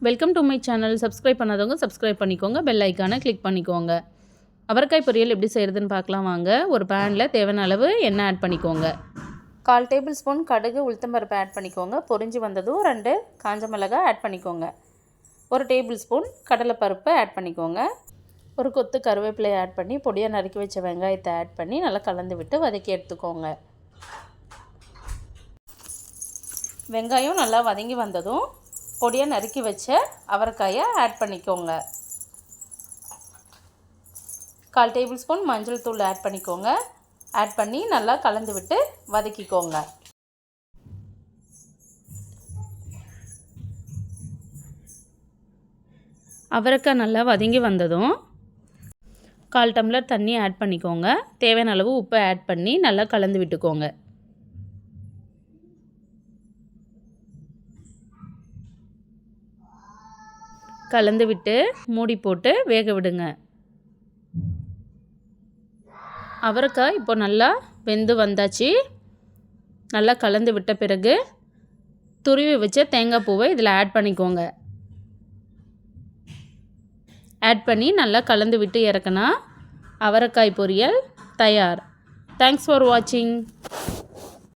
Welcome to my channel. Subscribe பண்ணாதவங்க subscribe பண்ணிக்கோங்க. Bell ஐக்கானை கிளிக் பண்ணிக்கோங்க. அவரைக்காய் பொரியல் எப்படி செய்கிறதுன்னு பார்க்கலாம் வாங்க. ஒரு பேனில் தேவையான அளவு எண்ணெய் ஆட் பண்ணிக்கோங்க. 1/4 டேபிள் ஸ்பூன் கடுகு உளுத்தம்பருப்பு ஆட் பண்ணிக்கோங்க. பொரிஞ்சு வந்ததும் 2 காஞ்ச மிளகாய் ஆட் பண்ணிக்கோங்க. 1 டேபிள் ஸ்பூன் கடலைப்பருப்பு ஆட் பண்ணிக்கோங்க. ஒரு கொத்து கருவேப்பிலை ஆட் பண்ணி பொடியாக நறுக்கி வச்ச வெங்காயத்தை ஆட் பண்ணி நல்லா கலந்து விட்டு வதக்கி எடுத்துக்கோங்க. வெங்காயம் நல்லா வதங்கி வந்ததும் பொடியாக நறுக்கி வச்ச அவரைக்காயை ஆட் பண்ணிக்கோங்க. 1/4 டேபிள் ஸ்பூன் மஞ்சள் தூள் ஆட் பண்ணிக்கோங்க. ஆட் பண்ணி நல்லா கலந்து விட்டு வதக்கிக்கோங்க. அவரைக்காய் நல்லா வதங்கி வந்ததும் 1/4 டம்ளர் தண்ணி ஆட் பண்ணிக்கோங்க. தேவையான அளவு உப்பை ஆட் பண்ணி நல்லா கலந்து விட்டுக்கோங்க. கலந்து விட்டு மூடி போட்டு வேக விடுங்க. அவரைக்காய் இப்போ நல்லா வெந்து வந்தாச்சு. நல்லா கலந்து விட்ட பிறகு துருவி வச்ச தேங்காய் பூவை இதில் ஆட் பண்ணிக்கோங்க. ஆட் பண்ணி நல்லா கலந்து விட்டு இறக்குனா அவரைக்காய் பொரியல் தயார். தேங்க்ஸ் ஃபார் வாட்சிங்.